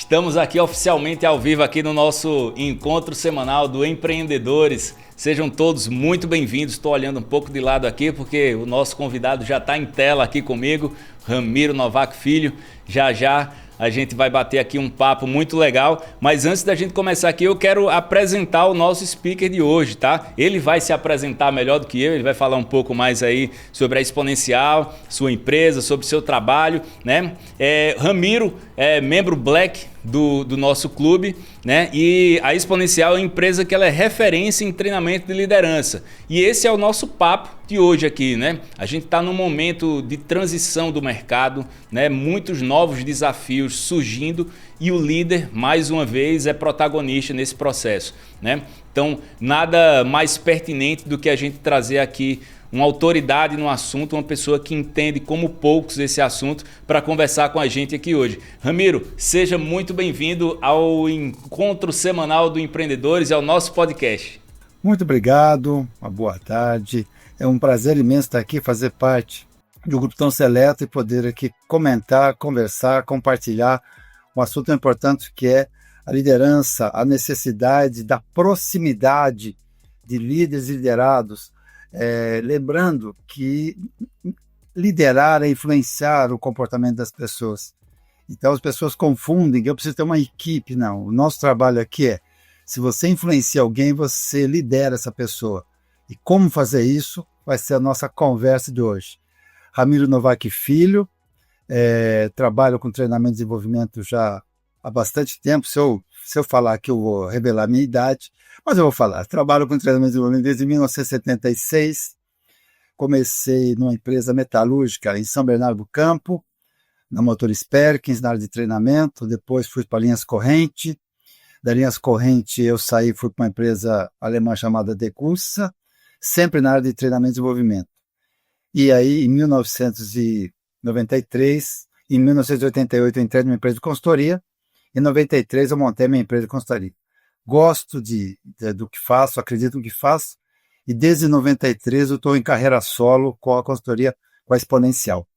Estamos aqui oficialmente ao vivo aqui no nosso encontro semanal do Empreendedores. Sejam todos muito bem-vindos. Estou olhando um pouco de lado aqui porque o nosso convidado já está em tela aqui comigo, Ramiro Novaque Filho. Já a gente vai bater aqui um papo muito legal, mas antes da gente começar aqui eu quero apresentar o nosso speaker de hoje, tá? Ele vai se apresentar melhor do que eu, ele vai falar um pouco mais aí sobre a Exponencial, sua empresa, sobre o seu trabalho, né? Ramiro é membro Black do nosso clube, né? E a Exponencial é uma empresa que ela é referência em treinamento de liderança. E esse é o nosso papo de hoje aqui, né? A gente está num momento de transição do mercado, né? Muitos novos desafios surgindo e o líder, mais uma vez, é protagonista nesse processo, né? Então, nada mais pertinente do que a gente trazer aqui uma autoridade no assunto, uma pessoa que entende como poucos esse assunto, para conversar com a gente aqui hoje. Ramiro, seja muito bem-vindo ao encontro semanal do Empreendedores e ao nosso podcast. Muito obrigado, uma boa tarde. É um prazer imenso estar aqui, fazer parte de um grupo tão seleto e poder aqui comentar, conversar, compartilhar um assunto importante que é a liderança, a necessidade da proximidade de líderes e liderados. Lembrando que liderar é influenciar o comportamento das pessoas. Então as pessoas confundem que eu preciso ter uma equipe. Não, o nosso trabalho aqui é, se você influencia alguém, você lidera essa pessoa. E como fazer isso vai ser a nossa conversa de hoje. Ramiro Novaque Filho, trabalho com treinamento e desenvolvimento já há bastante tempo. Se eu falar aqui, eu vou revelar a minha idade, mas eu vou falar. Trabalho com treinamento e desenvolvimento desde 1976. Comecei numa empresa metalúrgica em São Bernardo do Campo, na Motores Perkins, na área de treinamento. Depois fui para Linhas Corrente. Da Linhas Corrente eu saí e fui para uma empresa alemã chamada Degussa, sempre na área de treinamento e desenvolvimento. E aí, em 1993, em 1988 eu entrei numa empresa de consultoria. Em 93 eu montei minha empresa de consultoria. Gosto do que faço, acredito no que faço, e desde 93 eu estou em carreira solo com a consultoria, com a Exponencial.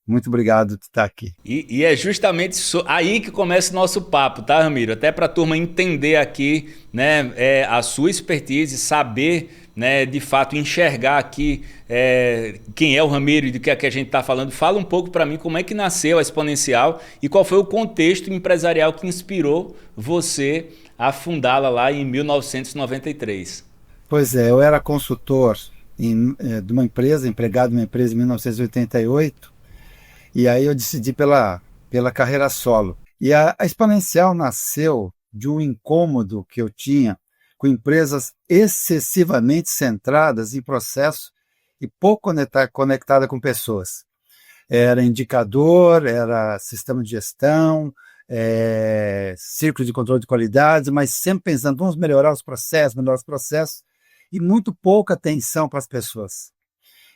Muito obrigado por estar aqui. E é justamente aí que começa o nosso papo, tá, Ramiro? Até para a turma entender aqui, né, a sua expertise, saber, né, de fato enxergar aqui quem é o Ramiro e do que é que a gente está falando. Fala um pouco para mim como é que nasceu a Exponencial e qual foi o contexto empresarial que inspirou você a fundá-la lá em 1993. Pois é, eu era consultor de uma empresa, empregado de uma empresa em 1988, e aí eu decidi pela carreira solo. E a Exponencial nasceu de um incômodo que eu tinha com empresas excessivamente centradas em processo e pouco conectada com pessoas. Era indicador, era sistema de gestão, círculo de controle de qualidade, mas sempre pensando, vamos melhorar os processos, e muito pouca atenção para as pessoas.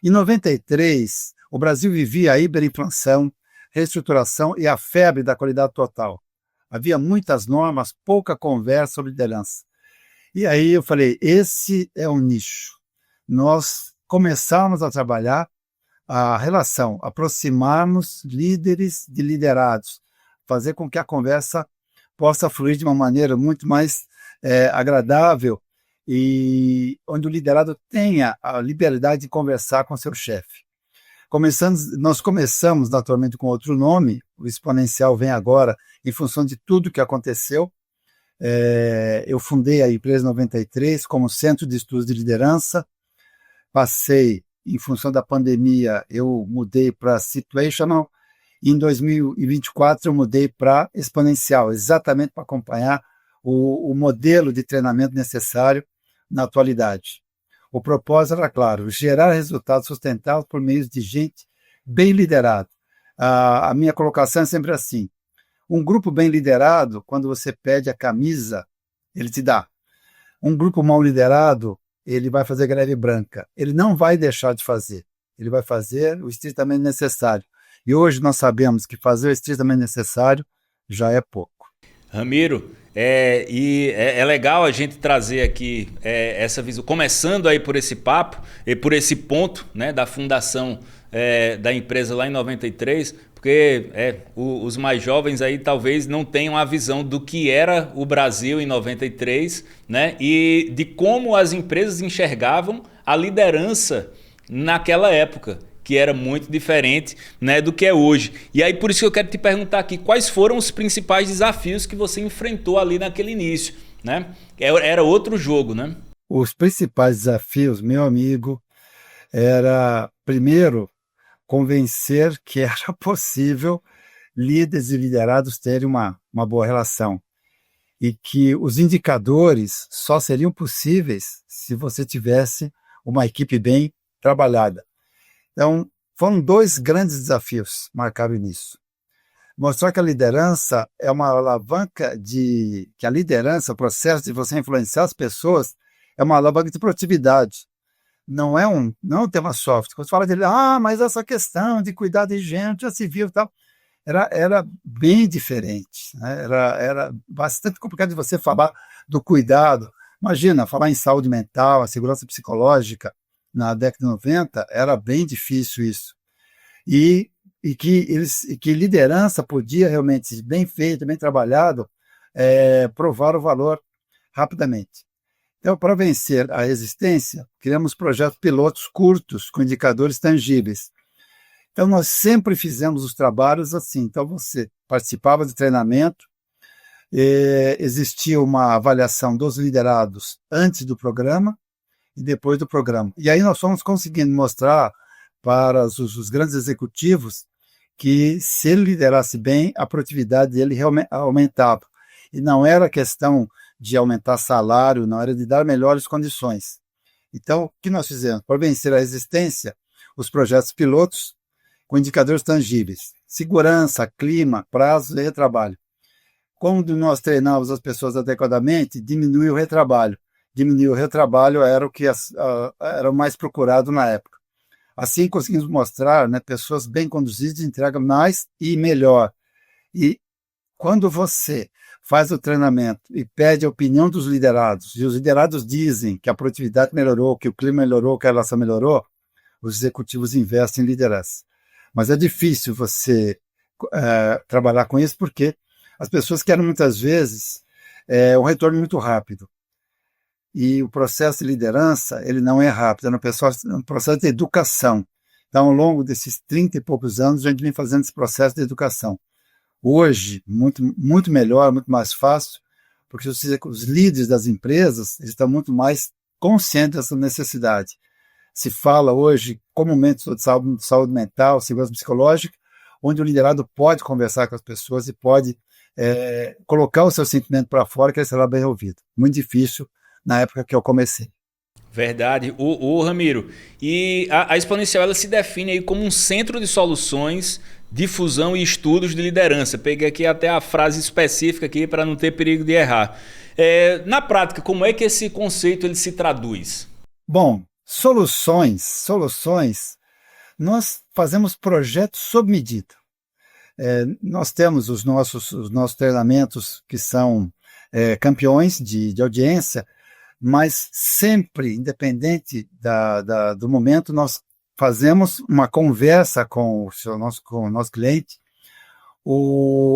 Em 93, o Brasil vivia a hiperinflação, reestruturação e a febre da qualidade total. Havia muitas normas, pouca conversa sobre liderança. E aí eu falei, esse é um nicho. Nós começamos a trabalhar a relação, aproximarmos líderes de liderados, fazer com que a conversa possa fluir de uma maneira muito mais agradável e onde o liderado tenha a liberdade de conversar com seu chefe. Nós começamos naturalmente com outro nome, o Exponencial vem agora em função de tudo que aconteceu. Eu fundei a empresa em 93 como Centro de Estudos de Liderança, passei, em função da pandemia, eu mudei para Situational, e em 2024 eu mudei para Exponencial, exatamente para acompanhar o modelo de treinamento necessário na atualidade. O propósito era, claro, gerar resultados sustentáveis por meio de gente bem liderada. A minha colocação é sempre assim, um grupo bem liderado, quando você pede a camisa, ele te dá. Um grupo mal liderado, ele vai fazer greve branca. Ele não vai deixar de fazer. Ele vai fazer o estritamente necessário. E hoje nós sabemos que fazer o estritamente necessário já é pouco. Ramiro, é legal a gente trazer aqui essa visão, começando aí por esse papo e por esse ponto, né, da fundação da empresa lá em 93, Porque os mais jovens aí talvez não tenham a visão do que era o Brasil em 93, né? E de como as empresas enxergavam a liderança naquela época, que era muito diferente, né, do que é hoje. E aí por isso que eu quero te perguntar aqui, quais foram os principais desafios que você enfrentou ali naquele início, né? Era outro jogo, né? Os principais desafios, meu amigo, era, primeiro, convencer que era possível líderes e liderados terem uma boa relação e que os indicadores só seriam possíveis se você tivesse uma equipe bem trabalhada. Então, foram dois grandes desafios marcados nisso. Mostrar que a liderança é uma alavanca que a liderança, o processo de você influenciar as pessoas, é uma alavanca de produtividade. Não é um tema soft. Quando você fala dele, mas essa questão de cuidar de gente, já se viu e tal, era bem diferente, né? Era bastante complicado de você falar do cuidado. Imagina, falar em saúde mental, a segurança psicológica, na década de 90, era bem difícil isso. E que liderança podia realmente, bem feito, bem trabalhado, provar o valor rapidamente. Então, para vencer a resistência, criamos projetos pilotos curtos com indicadores tangíveis. Então, nós sempre fizemos os trabalhos assim. Então, você participava de treinamento, existia uma avaliação dos liderados antes do programa e depois do programa. E aí nós fomos conseguindo mostrar para os grandes executivos que se ele liderasse bem, a produtividade dele aumentava. E não era questão de aumentar salário, não, era de dar melhores condições. Então, o que nós fizemos? Para vencer a resistência, os projetos pilotos com indicadores tangíveis, segurança, clima, prazos e retrabalho. Quando nós treinávamos as pessoas adequadamente, diminuiu o retrabalho. Diminuiu o retrabalho era o que era o mais procurado na época. Assim, conseguimos mostrar, né, pessoas bem conduzidas entregam mais e melhor. E quando você faz o treinamento e pede a opinião dos liderados, e os liderados dizem que a produtividade melhorou, que o clima melhorou, que a relação melhorou, os executivos investem em liderança. Mas é difícil você trabalhar com isso porque as pessoas querem muitas vezes um retorno muito rápido. E o processo de liderança, ele não é rápido, é um processo de educação. Então, ao longo desses 30 e poucos anos, a gente vem fazendo esse processo de educação. Hoje, muito, muito melhor, muito mais fácil, porque os líderes das empresas eles estão muito mais conscientes dessa necessidade. Se fala hoje comumente sobre saúde mental, segurança psicológica, onde o liderado pode conversar com as pessoas e pode colocar o seu sentimento para fora, que ele será bem ouvido. Muito difícil na época que eu comecei. Verdade. O Ramiro, e a Exponencial ela se define aí como um centro de soluções, difusão e estudos de liderança. Peguei aqui até a frase específica aqui para não ter perigo de errar. Na prática, como é que esse conceito ele se traduz? Bom, soluções, nós fazemos projetos sob medida. Nós temos os nossos treinamentos que são campeões de audiência, mas sempre, independente do momento, nós fazemos uma conversa com o nosso cliente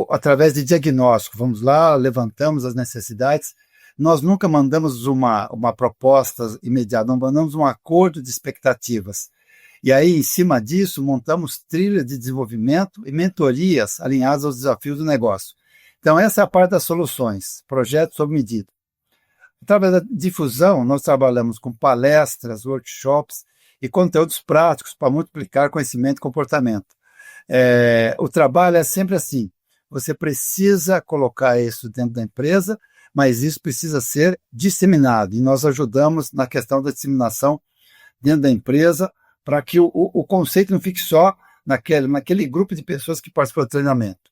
através de diagnóstico. Vamos lá, levantamos as necessidades. Nós nunca mandamos uma proposta imediata, não mandamos um acordo de expectativas. E aí, em cima disso, montamos trilhas de desenvolvimento e mentorias alinhadas aos desafios do negócio. Então, essa é a parte das soluções, projetos sob medida. Através da difusão, nós trabalhamos com palestras, workshops e conteúdos práticos para multiplicar conhecimento e comportamento. O trabalho é sempre assim, você precisa colocar isso dentro da empresa, mas isso precisa ser disseminado, e nós ajudamos na questão da disseminação dentro da empresa, para que o conceito não fique só naquele grupo de pessoas que participam do treinamento.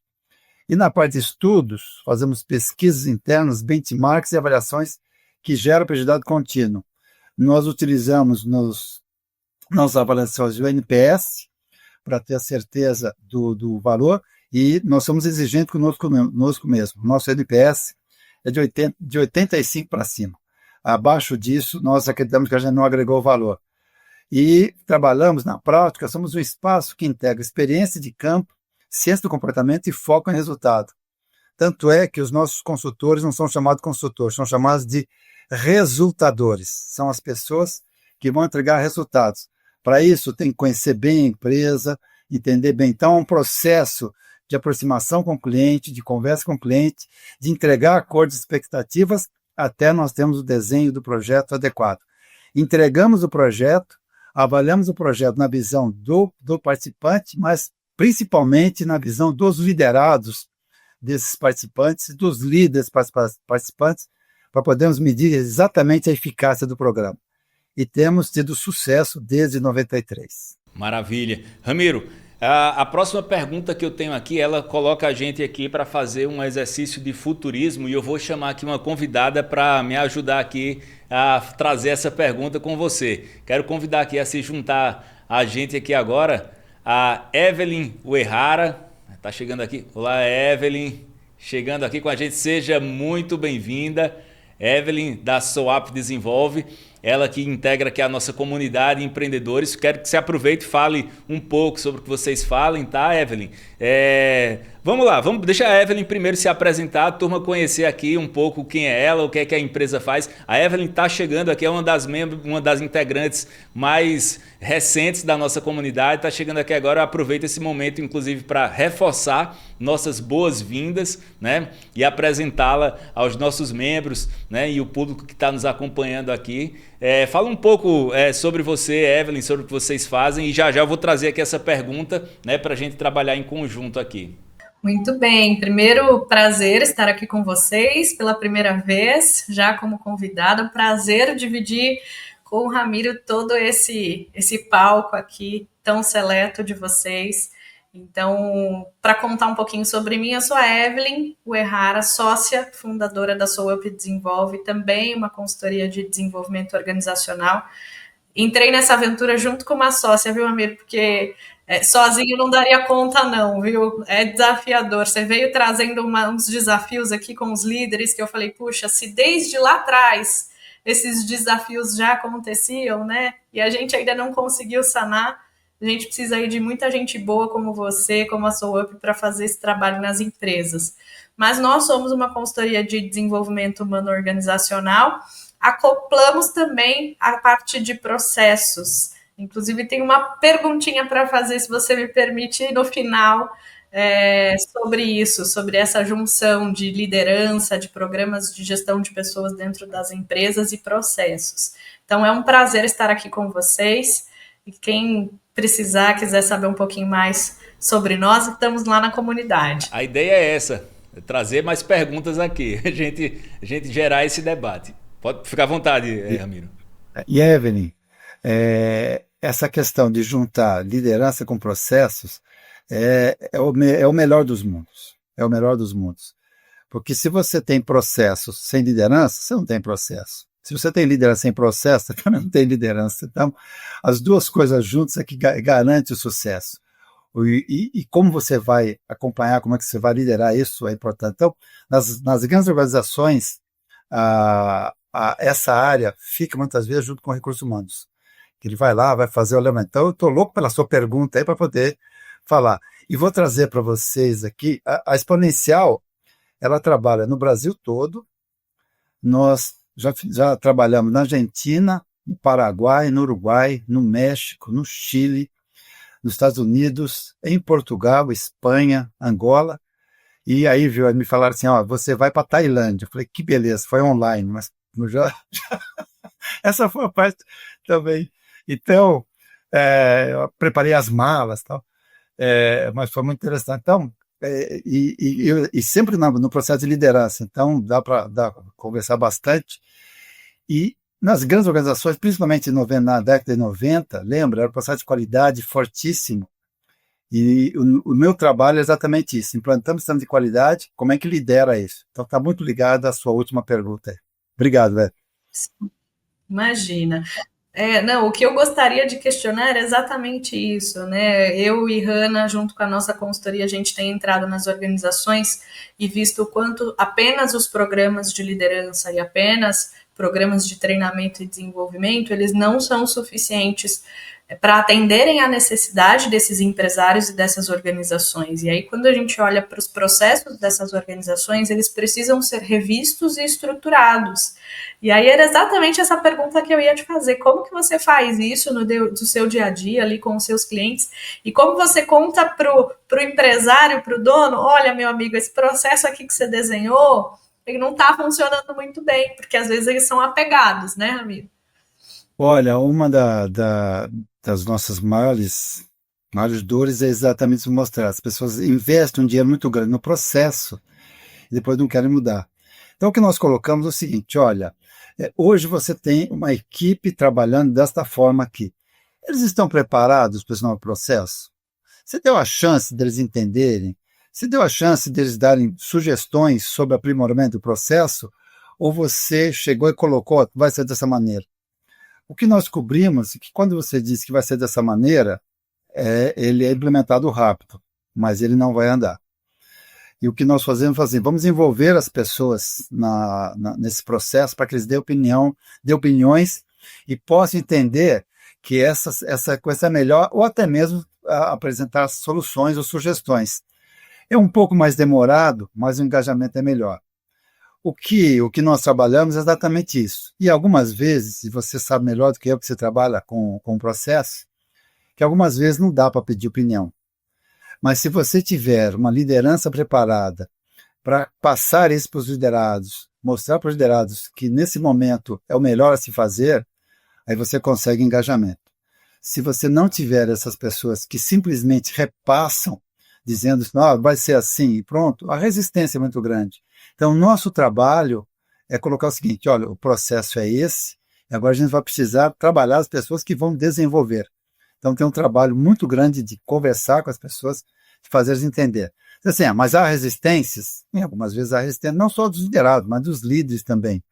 E na parte de estudos, fazemos pesquisas internas, benchmarks e avaliações que geram aprendizado contínuo. Nós utilizamos nas avaliações do NPS para ter a certeza do valor, e nós somos exigentes conosco mesmo. Nosso NPS é de 85 para cima. Abaixo disso, nós acreditamos que a gente não agregou valor. E trabalhamos na prática, somos um espaço que integra experiência de campo, ciência do comportamento e foco em resultado. Tanto é que os nossos consultores não são chamados consultores, são chamados de resultadores. São as pessoas que vão entregar resultados. Para isso, tem que conhecer bem a empresa, entender bem. Então, é um processo de aproximação com o cliente, de conversa com o cliente, de entregar acordos e expectativas, até nós temos o desenho do projeto adequado. Entregamos o projeto, avaliamos o projeto na visão do participante, mas principalmente na visão dos liderados desses participantes, dos líderes participantes, para podermos medir exatamente a eficácia do programa. E temos tido sucesso desde 93. Maravilha. Ramiro, a próxima pergunta que eu tenho aqui, ela coloca a gente aqui para fazer um exercício de futurismo e eu vou chamar aqui uma convidada para me ajudar aqui a trazer essa pergunta com você. Quero convidar aqui a se juntar a gente aqui agora, a Evelyn Uehara. Tá chegando aqui. Olá, Evelyn. Chegando aqui com a gente. Seja muito bem-vinda. Evelyn, da SOAP Desenvolve. Ela que integra aqui a nossa comunidade de empreendedores. Quero que você aproveite e fale um pouco sobre o que vocês falem, tá, Evelyn? Vamos lá, deixa a Evelyn primeiro se apresentar, a turma conhecer aqui um pouco quem é ela, o que é que a empresa faz. A Evelyn está chegando aqui, é uma das integrantes mais recentes da nossa comunidade, está chegando aqui agora. Eu aproveito esse momento, inclusive, para reforçar nossas boas-vindas, né? E apresentá-la aos nossos membros, né? E o público que está nos acompanhando aqui. Fala um pouco sobre você, Evelyn, sobre o que vocês fazem, e já eu vou trazer aqui essa pergunta, né, para a gente trabalhar em conjunto aqui. Muito bem, primeiro prazer estar aqui com vocês pela primeira vez, já como convidada, prazer dividir com o Ramiro todo esse palco aqui tão seleto de vocês. Então, para contar um pouquinho sobre mim, eu sou a Evelyn Uehara, sócia fundadora da SOAP Desenvolve, também uma consultoria de desenvolvimento organizacional. Entrei nessa aventura junto com uma sócia, viu, Ramiro? Porque sozinho não daria conta não, viu? É desafiador. Você veio trazendo uns desafios aqui com os líderes que eu falei, puxa, se desde lá atrás esses desafios já aconteciam, né? E a gente ainda não conseguiu sanar, a gente precisa aí de muita gente boa como você, como a SOAP, para fazer esse trabalho nas empresas. Mas nós somos uma consultoria de desenvolvimento humano organizacional, acoplamos também a parte de processos. Inclusive, tem uma perguntinha para fazer, se você me permite, no final, sobre isso, sobre essa junção de liderança, de programas de gestão de pessoas dentro das empresas e processos. Então, é um prazer estar aqui com vocês. E quem precisar, quiser saber um pouquinho mais sobre nós, estamos lá na comunidade. A ideia é essa, trazer mais perguntas aqui, a gente gerar esse debate. Pode ficar à vontade, Ramiro. E Evelyn, essa questão de juntar liderança com processos é o melhor dos mundos. É o melhor dos mundos. Porque se você tem processos sem liderança, você não tem processo. Se você tem liderança sem processo, você também não tem liderança. Então, as duas coisas juntas é que garante o sucesso. E como você vai acompanhar, como é que você vai liderar isso é importante. Então, nas grandes organizações, essa área fica muitas vezes junto com recursos humanos. Ele vai lá, vai fazer o elemento. Então, eu estou louco pela sua pergunta aí para poder falar. E vou trazer para vocês aqui, a Exponencial, ela trabalha no Brasil todo. Nós já trabalhamos na Argentina, no Paraguai, no Uruguai, no México, no Chile, nos Estados Unidos, em Portugal, Espanha, Angola. E aí, viu, me falaram assim, você vai para Tailândia. Eu falei, que beleza, foi online, mas essa foi a parte também. Então, eu preparei as malas e tal, mas foi muito interessante. Então, e sempre no processo de liderança, então dá para conversar bastante. E nas grandes organizações, principalmente na década de 90, lembra, era um processo de qualidade fortíssimo. E o meu trabalho é exatamente isso, implantamos sistema de qualidade, como é que lidera isso? Então está muito ligado à sua última pergunta. Obrigado, velho. Imagina. Não, o que eu gostaria de questionar era exatamente isso, né? Eu e Hanna, junto com a nossa consultoria, a gente tem entrado nas organizações e visto o quanto apenas os programas de liderança e apenas programas de treinamento e desenvolvimento, eles não são suficientes para atenderem à necessidade desses empresários e dessas organizações. E aí, quando a gente olha para os processos dessas organizações, eles precisam ser revistos e estruturados. E aí era exatamente essa pergunta que eu ia te fazer. Como que você faz isso no seu dia a dia ali com os seus clientes? E como você conta para o empresário, para o dono, olha, meu amigo, esse processo aqui que você desenhou, ele não está funcionando muito bem, porque às vezes eles são apegados, né, amigo? Olha, uma das nossas maiores dores é exatamente mostrar. As pessoas investem um dinheiro muito grande no processo e depois não querem mudar. Então, o que nós colocamos é o seguinte, olha, hoje você tem uma equipe trabalhando desta forma aqui. Eles estão preparados para esse novo processo? Você deu a chance deles entenderem? Você deu a chance deles darem sugestões sobre aprimoramento do processo? Ou você chegou e colocou, vai ser dessa maneira? O que nós descobrimos é que quando você diz que vai ser dessa maneira, ele é implementado rápido, mas ele não vai andar. E o que nós fazemos é vamos envolver as pessoas nesse processo para que eles dê opiniões e possam entender que essa coisa é melhor, ou até mesmo apresentar soluções ou sugestões. É um pouco mais demorado, mas o engajamento é melhor. O que nós trabalhamos é exatamente isso. E algumas vezes, e você sabe melhor do que eu, que você trabalha com o processo, que algumas vezes não dá para pedir opinião. Mas se você tiver uma liderança preparada para passar isso para os liderados, mostrar para os liderados que nesse momento é o melhor a se fazer, aí você consegue engajamento. Se você não tiver essas pessoas que simplesmente repassam, dizendo que vai ser assim e pronto, a resistência é muito grande. Então, o nosso trabalho é colocar o seguinte, olha, o processo é esse, e agora a gente vai precisar trabalhar as pessoas que vão desenvolver. Então, tem um trabalho muito grande de conversar com as pessoas, de fazer eles entender. Assim, mas há resistências? Algumas vezes há resistência, não só dos liderados, mas dos líderes também.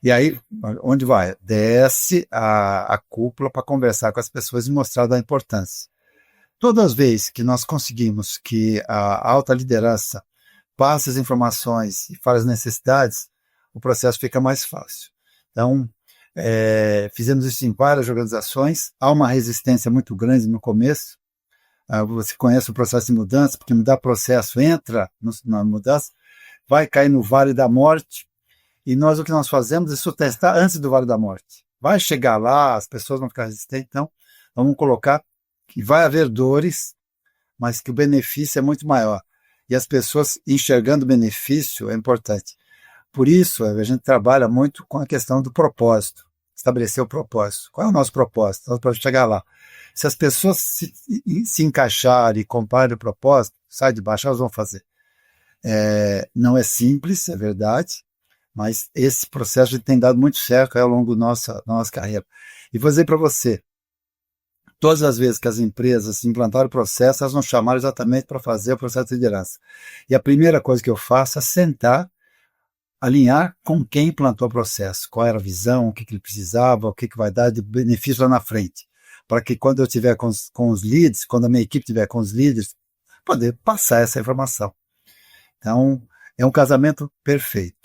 E aí, onde vai? Desce a cúpula para conversar com as pessoas e mostrar da importância. Todas as vezes que nós conseguimos que a alta liderança passe as informações e fale as necessidades, o processo fica mais fácil. Então, fizemos isso em várias organizações, há uma resistência muito grande no começo, você conhece o processo de mudança, porque mudar processo entra na mudança, vai cair no vale da morte, e o que nós fazemos é isso testar antes do vale da morte. Vai chegar lá, as pessoas vão ficar resistentes, então vamos colocar que vai haver dores, mas que o benefício é muito maior. E as pessoas enxergando o benefício é importante. Por isso, a gente trabalha muito com a questão do propósito, estabelecer o propósito. Qual é o nosso propósito? Nós podemos chegar lá. Se as pessoas se encaixarem e comprarem o propósito, sai de baixo, elas vão fazer. Não é simples, é verdade, mas esse processo tem dado muito certo ao longo da nossa carreira. E vou dizer para você, todas as vezes que as empresas implantaram o processo, elas vão chamar exatamente para fazer o processo de liderança. E a primeira coisa que eu faço é sentar, alinhar com quem implantou o processo, qual era a visão, o que ele precisava, o que vai dar de benefício lá na frente, para que quando eu estiver com os leads, quando a minha equipe estiver com os líderes, poder passar essa informação. Então, é um casamento perfeito.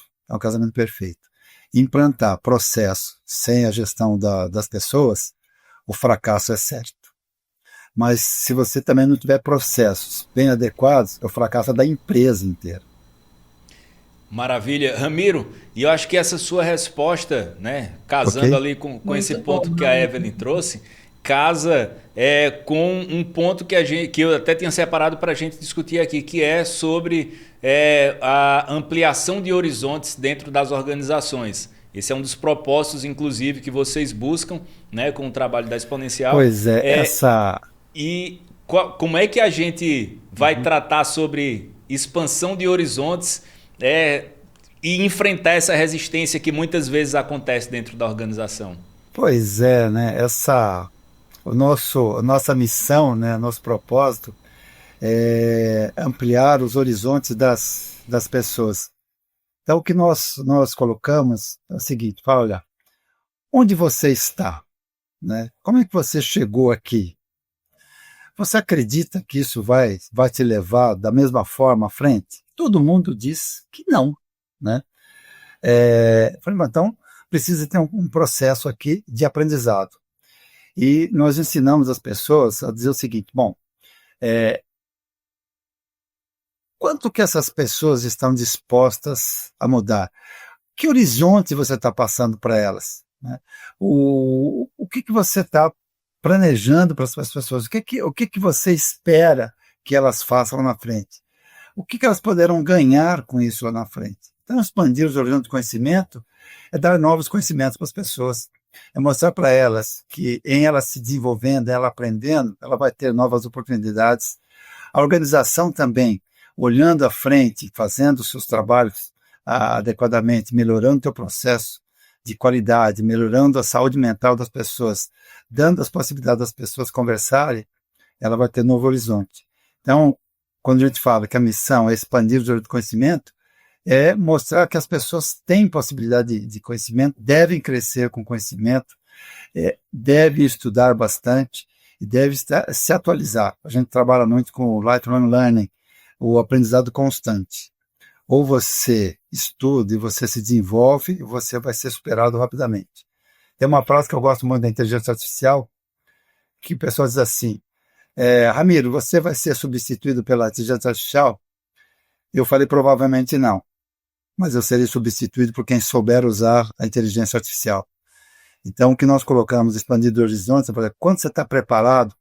Implantar processo sem a gestão das pessoas, o fracasso é certo. Mas se você também não tiver processos bem adequados, o fracasso é da empresa inteira. Maravilha. Ramiro, e eu acho que essa sua resposta, né, casando ali com esse ponto que a Evelyn trouxe, casa com um ponto que eu até tinha separado para a gente discutir aqui, que é sobre a ampliação de horizontes dentro das organizações. Esse é um dos propósitos, inclusive, que vocês buscam, né, com o trabalho da Exponencial. Pois essa... E como é que a gente vai tratar sobre expansão de horizontes e enfrentar essa resistência que muitas vezes acontece dentro da organização? Pois é, né? A nossa missão, né, nosso propósito é ampliar os horizontes das pessoas. Então, o que nós colocamos é o seguinte, fala, olha, onde você está? Né? Como é que você chegou aqui? Você acredita que isso vai te levar da mesma forma à frente? Todo mundo diz que não. Né? Então, precisa ter um processo aqui de aprendizado. E nós ensinamos as pessoas a dizer o seguinte, bom, quanto que essas pessoas estão dispostas a mudar? Que horizonte você está passando para elas? Né? O que você está planejando para essas pessoas? O que você espera que elas façam lá na frente? O que elas poderão ganhar com isso lá na frente? Então, expandir os horizontes de conhecimento é dar novos conhecimentos para as pessoas. É mostrar para elas que, em ela se desenvolvendo, ela aprendendo, ela vai ter novas oportunidades. A organização também, olhando à frente, fazendo os seus trabalhos adequadamente, melhorando o seu processo de qualidade, melhorando a saúde mental das pessoas, dando as possibilidades das pessoas conversarem, ela vai ter novo horizonte. Então, quando a gente fala que a missão é expandir o horizonte do conhecimento, é mostrar que as pessoas têm possibilidade de conhecimento, devem crescer com conhecimento, devem estudar bastante e devem se atualizar. A gente trabalha muito com o lifelong learning, o aprendizado constante. Ou você estuda e você se desenvolve, e você vai ser superado rapidamente. Tem uma frase que eu gosto muito da inteligência artificial, que o pessoal diz assim, Ramiro, você vai ser substituído pela inteligência artificial? Eu falei, provavelmente não. Mas eu serei substituído por quem souber usar a inteligência artificial. Então, o que nós colocamos, expandido horizontes, é quando você está preparado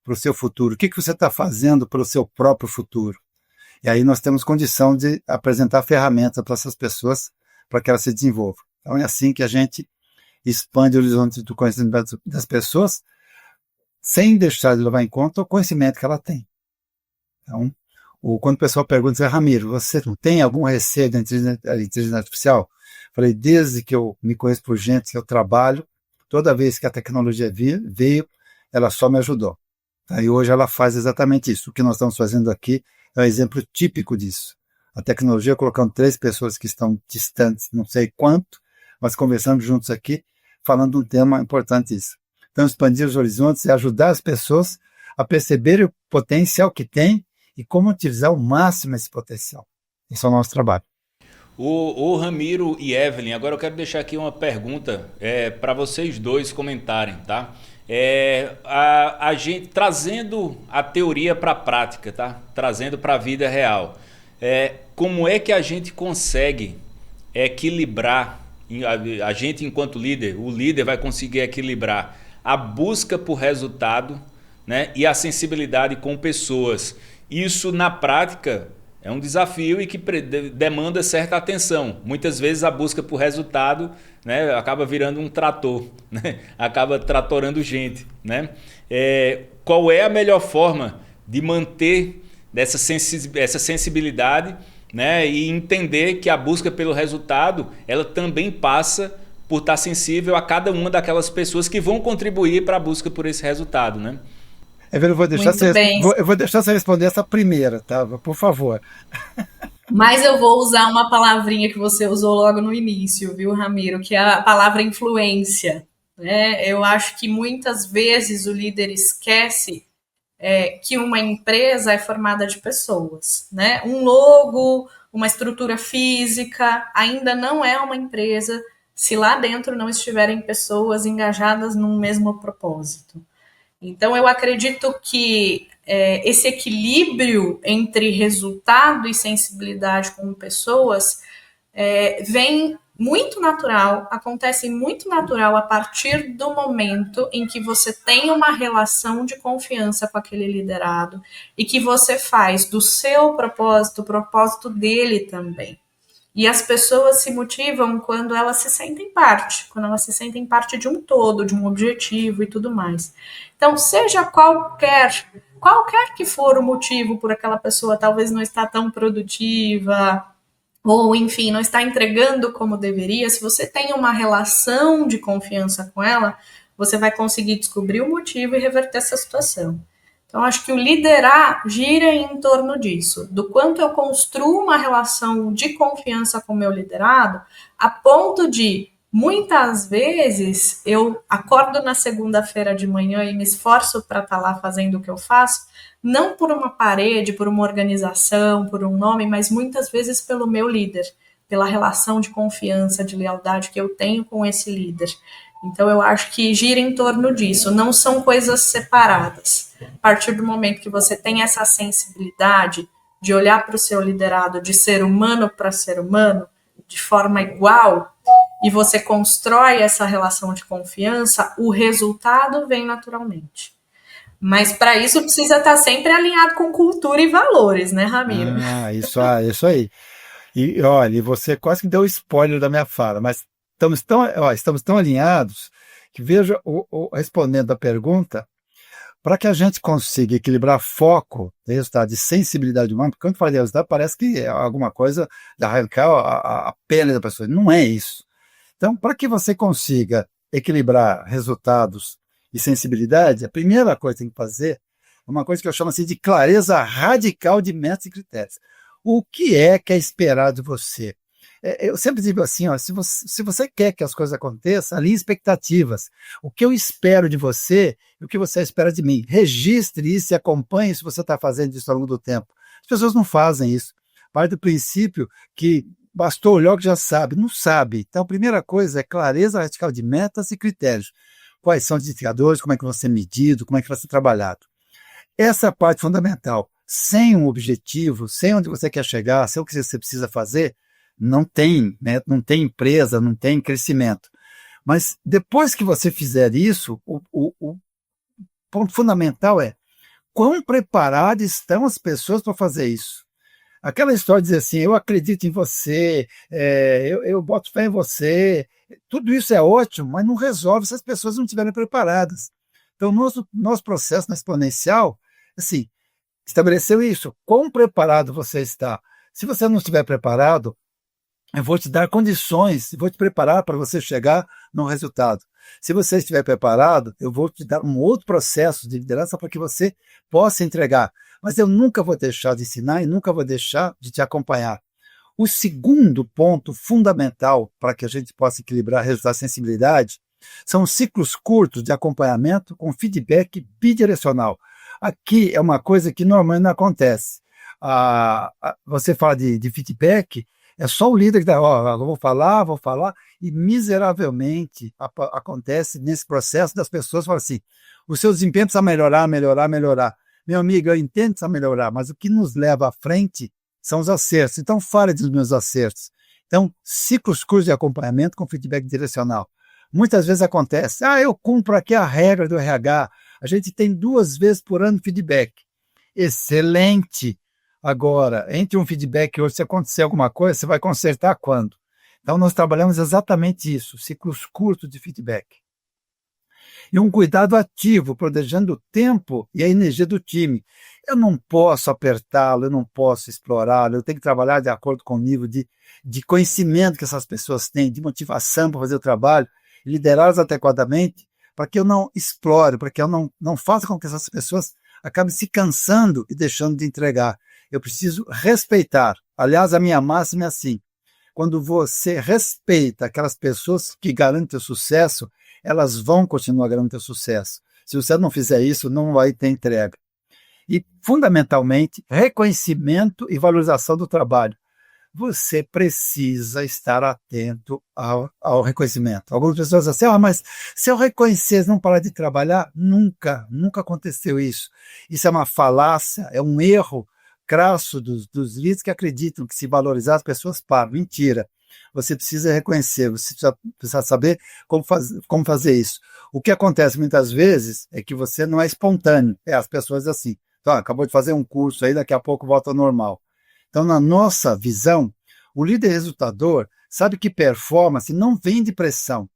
para o seu futuro, o que você está fazendo para o seu próprio futuro? E aí nós temos condição de apresentar ferramentas para essas pessoas, para que elas se desenvolvam. Então, é assim que a gente expande o horizonte do conhecimento das pessoas, sem deixar de levar em conta o conhecimento que ela tem. Então, quando o pessoal pergunta, Ramiro, você não tem algum receio da inteligência artificial? Falei, desde que eu me conheço por gente que eu trabalho, toda vez que a tecnologia veio, ela só me ajudou. E hoje ela faz exatamente isso. O que nós estamos fazendo aqui é um exemplo típico disso. A tecnologia colocando 3 pessoas que estão distantes, não sei quanto, mas conversando juntos aqui, falando um tema importante isso. Então, expandir os horizontes é ajudar as pessoas a perceberem o potencial que tem e como utilizar ao máximo esse potencial. Esse é o nosso trabalho. O Ramiro e Evelyn, agora eu quero deixar aqui uma pergunta para vocês dois comentarem, tá? A gente trazendo a teoria para a prática, tá? Trazendo para a vida real. Como é que a gente consegue equilibrar, a gente enquanto líder, o líder vai conseguir equilibrar a busca por resultado, né, e a sensibilidade com pessoas? Isso na prática é um desafio e que demanda certa atenção. Muitas vezes a busca por resultado, né, acaba virando um trator, né? Acaba tratorando gente, né? Qual é a melhor forma de manter essa sensibilidade, né, e entender que a busca pelo resultado ela também passa por estar sensível a cada uma daquelas pessoas que vão contribuir para a busca por esse resultado, né? Eu vou deixar você responder essa primeira, tá? Por favor. Mas eu vou usar uma palavrinha que você usou logo no início, viu, Ramiro? Que é a palavra influência. Né? Eu acho que muitas vezes o líder esquece que uma empresa é formada de pessoas. Né? Um logo, uma estrutura física, ainda não é uma empresa se lá dentro não estiverem pessoas engajadas num mesmo propósito. Então, eu acredito que esse equilíbrio entre resultado e sensibilidade com pessoas vem muito natural, acontece muito natural a partir do momento em que você tem uma relação de confiança com aquele liderado e que você faz do seu propósito o propósito dele também. E as pessoas se motivam quando elas se sentem parte, quando elas se sentem parte de um todo, de um objetivo e tudo mais. Então, seja qualquer que for o motivo por aquela pessoa talvez não estar tão produtiva, ou enfim, não está entregando como deveria, se você tem uma relação de confiança com ela, você vai conseguir descobrir o motivo e reverter essa situação. Então, acho que o liderar gira em torno disso, do quanto eu construo uma relação de confiança com o meu liderado, a ponto de, muitas vezes, eu acordo na segunda-feira de manhã e me esforço para estar lá fazendo o que eu faço, não por uma parede, por uma organização, por um nome, mas muitas vezes pelo meu líder, pela relação de confiança, de lealdade que eu tenho com esse líder. Então, eu acho que gira em torno disso, não são coisas separadas. A partir do momento que você tem essa sensibilidade de olhar para o seu liderado de ser humano para ser humano, de forma igual, e você constrói essa relação de confiança, o resultado vem naturalmente. Mas para isso precisa estar sempre alinhado com cultura e valores, né, Ramiro? Isso aí. E olha, você quase que deu spoiler da minha fala, mas estamos tão alinhados que veja, respondendo a pergunta, para que a gente consiga equilibrar foco, resultado de sensibilidade humana, porque quando fala de resultado parece que é alguma coisa de arrancar a pele da pessoa. Não é isso. Então, para que você consiga equilibrar resultados e sensibilidade, a primeira coisa que tem que fazer é uma coisa que eu chamo assim de clareza radical de metas e critérios. O que é esperado de você? Eu sempre digo assim, se você quer que as coisas aconteçam, alinhe expectativas. O que eu espero de você e o que você espera de mim. Registre isso e acompanhe se você está fazendo isso ao longo do tempo. As pessoas não fazem isso. Parte do princípio que bastou olhar que já sabe. Não sabe. Então, a primeira coisa é clareza radical de metas e critérios. Quais são os indicadores, como é que vão ser medidos, como é que vai ser trabalhado. Essa é a parte fundamental. Sem um objetivo, sem onde você quer chegar, sem o que você precisa fazer, não tem, né? Não tem empresa, não tem crescimento. Mas depois que você fizer isso, o ponto fundamental é quão preparadas estão as pessoas para fazer isso. Aquela história de dizer assim, eu acredito em você, eu boto fé em você, tudo isso é ótimo, mas não resolve se as pessoas não estiverem preparadas. Então, nosso processo na Exponencial, assim, estabeleceu isso, quão preparado você está. Se você não estiver preparado, eu vou te dar condições, vou te preparar para você chegar no resultado. Se você estiver preparado, eu vou te dar um outro processo de liderança para que você possa entregar. Mas eu nunca vou deixar de ensinar e nunca vou deixar de te acompanhar. O segundo ponto fundamental para que a gente possa equilibrar resultado e sensibilidade são ciclos curtos de acompanhamento com feedback bidirecional. Aqui é uma coisa que normalmente não acontece. Você fala de feedback, é só o líder que dá, eu vou falar, e miseravelmente acontece nesse processo das pessoas falam assim, o seu desempenho precisa melhorar. Meu amigo, eu entendo que precisa melhorar, mas o que nos leva à frente são os acertos. Então, fale dos meus acertos. Então, ciclos curtos de acompanhamento com feedback direcional. Muitas vezes acontece, eu cumpro aqui a regra do RH, a gente tem 2 vezes por ano feedback. Excelente! Agora, entre um feedback e outro, se acontecer alguma coisa, você vai consertar quando? Então, nós trabalhamos exatamente isso, ciclos curtos de feedback. E um cuidado ativo, protegendo o tempo e a energia do time. Eu não posso apertá-lo, eu não posso explorá-lo, eu tenho que trabalhar de acordo com o nível de conhecimento que essas pessoas têm, de motivação para fazer o trabalho, liderá-las adequadamente, para que eu não explore, para que eu não faça com que essas pessoas acabem se cansando e deixando de entregar. Eu preciso respeitar. Aliás, a minha máxima é assim, quando você respeita aquelas pessoas que garantem o sucesso, elas vão continuar garantendo o sucesso. Se você não fizer isso, não vai ter entrega. E, fundamentalmente, reconhecimento e valorização do trabalho. Você precisa estar atento ao reconhecimento. Algumas pessoas dizem assim, mas se eu reconhecer, não parar de trabalhar, nunca aconteceu isso. Isso é uma falácia, é um erro crasso dos líderes que acreditam que se valorizar as pessoas param. Mentira. Você precisa reconhecer, você precisa saber como fazer isso. O que acontece muitas vezes é que você não é espontâneo. As pessoas assim, então, acabou de fazer um curso aí, daqui a pouco volta ao normal. Então, na nossa visão, o líder resultador sabe que performance não vem de pressão,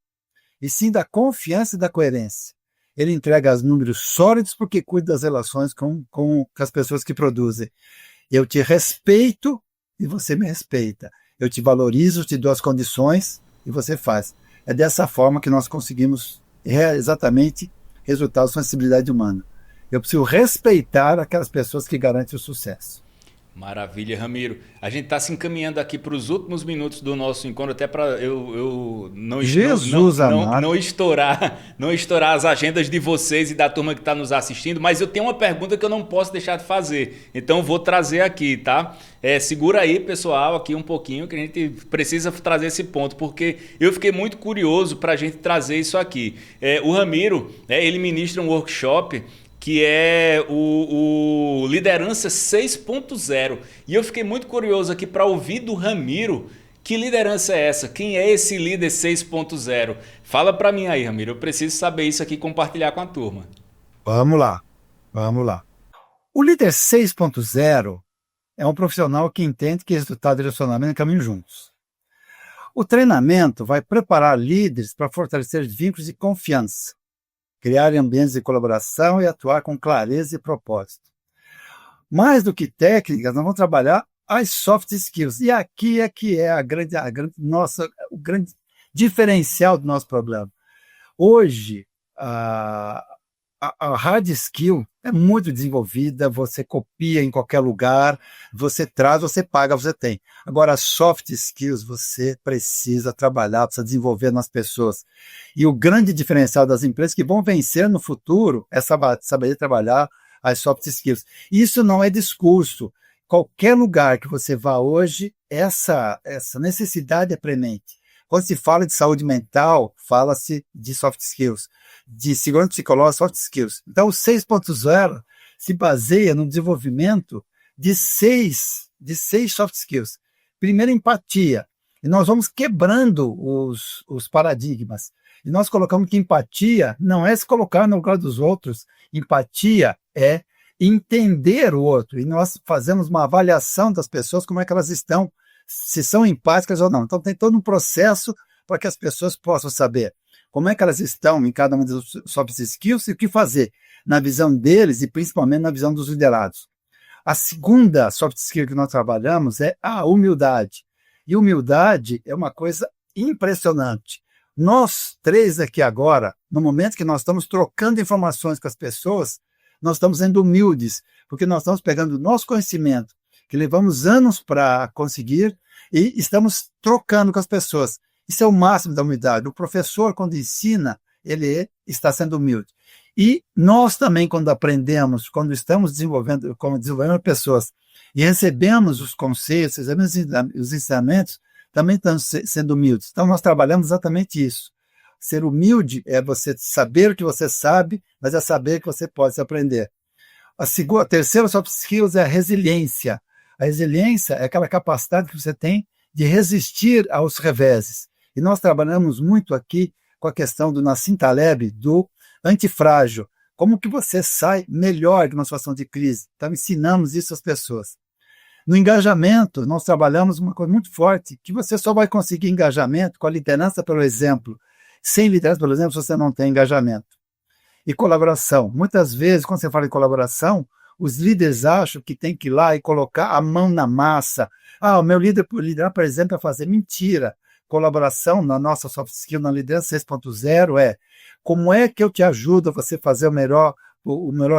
e sim da confiança e da coerência. Ele entrega os números sólidos porque cuida das relações com as pessoas que produzem. Eu te respeito e você me respeita. Eu te valorizo, te dou as condições e você faz. É dessa forma que nós conseguimos exatamente resultados com a sensibilidade humana. Eu preciso respeitar aquelas pessoas que garantem o sucesso. Maravilha, Ramiro. A gente está se encaminhando aqui para os últimos minutos do nosso encontro, até para eu Jesus amado. não estourar as agendas de vocês e da turma que está nos assistindo, mas eu tenho uma pergunta que eu não posso deixar de fazer, então vou trazer aqui, tá? Segura aí, pessoal, aqui um pouquinho, que a gente precisa trazer esse ponto, porque eu fiquei muito curioso para a gente trazer isso aqui. O Ramiro, ele ministra um workshop que é o Liderança 6.0. E eu fiquei muito curioso aqui para ouvir do Ramiro, que liderança é essa? Quem é esse líder 6.0? Fala para mim aí, Ramiro, eu preciso saber isso aqui e compartilhar com a turma. Vamos lá. O líder 6.0 é um profissional que entende que resultado e direcionamento caminham juntos. O treinamento vai preparar líderes para fortalecer vínculos de confiança, criar ambientes de colaboração e atuar com clareza e propósito. Mais do que técnicas, nós vamos trabalhar as soft skills. E aqui é que é o grande diferencial do nosso problema. Hoje, a hard skill é muito desenvolvida, você copia em qualquer lugar, você traz, você paga, você tem. Agora, as soft skills você precisa trabalhar, precisa desenvolver nas pessoas. E o grande diferencial das empresas que vão vencer no futuro é saber trabalhar as soft skills. Isso não é discurso. Qualquer lugar que você vá hoje, essa necessidade é premente. Quando se fala de saúde mental, fala-se de soft skills. De segurança psicológica, soft skills. Então, o 6.0 se baseia no desenvolvimento de seis soft skills. Primeiro, empatia. E nós vamos quebrando os paradigmas. E nós colocamos que empatia não é se colocar no lugar dos outros. Empatia é entender o outro. E nós fazemos uma avaliação das pessoas, como é que elas estão, se são empáticas ou não. Então, tem todo um processo para que as pessoas possam saber como é que elas estão em cada uma das soft skills e o que fazer na visão deles e principalmente na visão dos liderados. A segunda soft skill que nós trabalhamos é a humildade. E humildade é uma coisa impressionante. Nós três aqui agora, no momento que nós estamos trocando informações com as pessoas, nós estamos sendo humildes, porque nós estamos pegando o nosso conhecimento, que levamos anos para conseguir, e estamos trocando com as pessoas. Isso é o máximo da humildade. O professor, quando ensina, ele está sendo humilde. E nós também, quando aprendemos, quando estamos desenvolvendo pessoas e recebemos os conselhos, recebemos os ensinamentos, também estamos sendo humildes. Então, nós trabalhamos exatamente isso. Ser humilde é você saber o que você sabe, mas é saber que você pode aprender. A terceira soft skills é a resiliência. A resiliência é aquela capacidade que você tem de resistir aos reveses. E nós trabalhamos muito aqui com a questão do Nassim Taleb, do antifrágil. Como que você sai melhor de uma situação de crise? Então, ensinamos isso às pessoas. No engajamento, nós trabalhamos uma coisa muito forte, que você só vai conseguir engajamento com a liderança pelo exemplo. Sem liderança pelo exemplo, você não tem engajamento. E colaboração. Muitas vezes, quando você fala em colaboração, os líderes acham que tem que ir lá e colocar a mão na massa. O meu líder, por liderar, por exemplo, é fazer mentira. Colaboração na nossa soft skill, na liderança 6.0 é como é que eu te ajudo a você fazer o melhor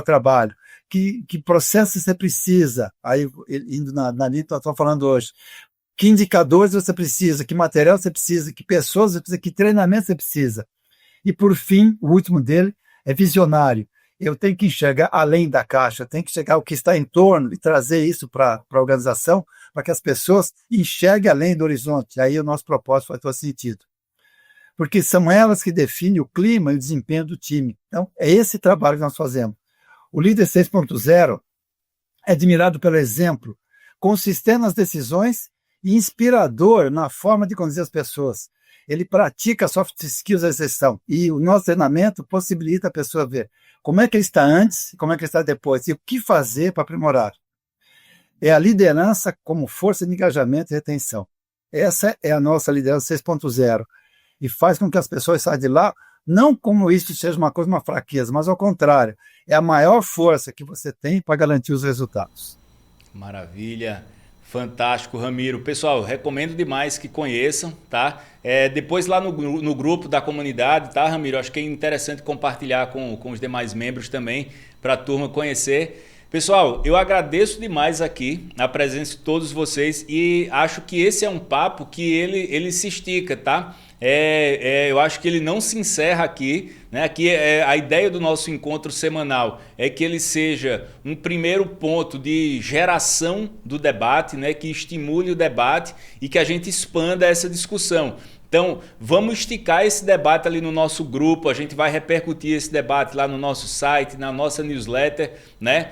trabalho? Que processo você precisa? Aí, indo na linha que eu estou falando hoje. Que indicadores você precisa? Que material você precisa? Que pessoas você precisa? Que treinamento você precisa? E, por fim, o último dele é visionário. Eu tenho que enxergar além da caixa, eu tenho que enxergar o que está em torno e trazer isso para a organização, para que as pessoas enxerguem além do horizonte. Aí o nosso propósito faz todo sentido. Porque são elas que definem o clima e o desempenho do time. Então, é esse trabalho que nós fazemos. O líder 6.0 é admirado pelo exemplo, consistente nas decisões e inspirador na forma de conduzir as pessoas. Ele pratica soft skills da exceção e o nosso treinamento possibilita a pessoa ver como é que ele está antes e como é que ele está depois e o que fazer para aprimorar. É a liderança como força de engajamento e retenção. Essa é a nossa liderança 6.0 e faz com que as pessoas saiam de lá, não como isso seja uma fraqueza, mas ao contrário, é a maior força que você tem para garantir os resultados. Maravilha! Fantástico, Ramiro. Pessoal, recomendo demais que conheçam, tá? Depois lá no grupo da comunidade, tá, Ramiro? Acho que é interessante compartilhar com os demais membros também, para a turma conhecer. Pessoal, eu agradeço demais aqui a presença de todos vocês e acho que esse é um papo que ele se estica, tá? Eu acho que ele não se encerra aqui, né? Aqui a ideia do nosso encontro semanal é que ele seja um primeiro ponto de geração do debate, né? Que estimule o debate e que a gente expanda essa discussão. Então, vamos esticar esse debate ali no nosso grupo, a gente vai repercutir esse debate lá no nosso site, na nossa newsletter, né?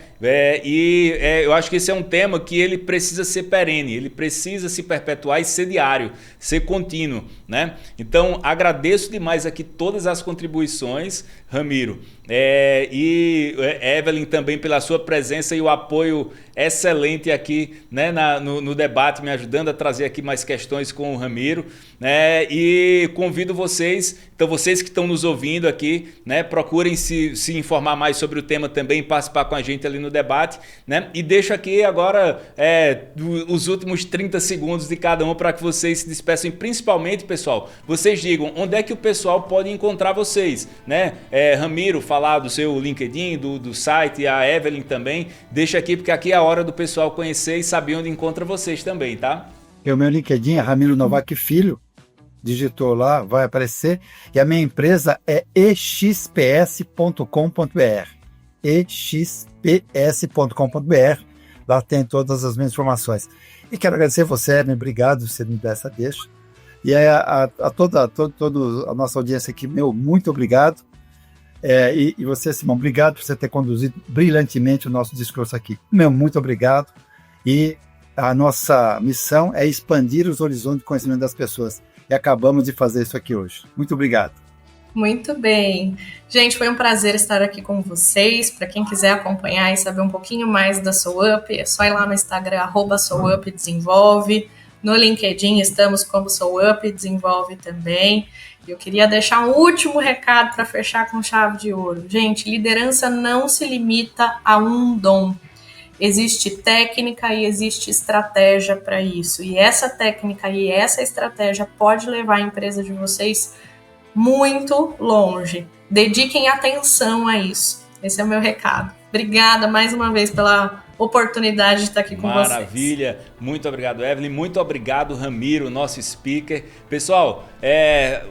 Eu acho que esse é um tema que ele precisa ser perene, ele precisa se perpetuar e ser diário, ser contínuo, né? Então, agradeço demais aqui todas as contribuições, Ramiro, e Evelyn também pela sua presença e o apoio excelente aqui, né, no debate, me ajudando a trazer aqui mais questões com o Ramiro, né? E convido vocês, então vocês que estão nos ouvindo aqui, né, procurem se informar mais sobre o tema também, participar com a gente ali no debate, né? E deixo aqui agora os últimos 30 segundos de cada um para que vocês se despeçam, e principalmente, pessoal, vocês digam onde é que o pessoal pode encontrar vocês, né? Ramiro, falar do seu LinkedIn, do site, a Evelyn também, deixa aqui, porque aqui é a hora do pessoal conhecer e saber onde encontra vocês também, tá? O meu LinkedIn é Ramiro Novak Filho, digitou lá, vai aparecer, e a minha empresa é exps.com.br, exps.com.br, lá tem todas as minhas informações. E quero agradecer você, obrigado por você me dar essa deixa, e a toda a nossa audiência aqui, muito obrigado, e você, Simão, obrigado por você ter conduzido brilhantemente o nosso discurso aqui. Muito obrigado, e a nossa missão é expandir os horizontes de conhecimento das pessoas, e acabamos de fazer isso aqui hoje. Muito obrigado. Muito bem. Gente, foi um prazer estar aqui com vocês. Para quem quiser acompanhar e saber um pouquinho mais da SouUp, é só ir lá no Instagram, @SouUpDesenvolve. No LinkedIn estamos como SouUp Desenvolve também. Eu queria deixar um último recado para fechar com chave de ouro. Gente, liderança não se limita a um dom. Existe técnica e existe estratégia para isso. E essa técnica e essa estratégia pode levar a empresa de vocês muito longe. Dediquem atenção a isso. Esse é o meu recado. Obrigada mais uma vez pela oportunidade de estar aqui com vocês. Maravilha. Muito obrigado, Evelyn. Muito obrigado, Ramiro, nosso speaker. Pessoal,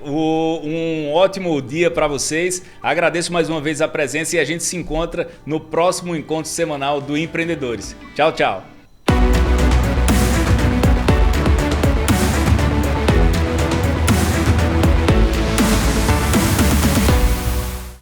um ótimo dia para vocês. Agradeço mais uma vez a presença e a gente se encontra no próximo encontro semanal do Empreendedores. Tchau, tchau.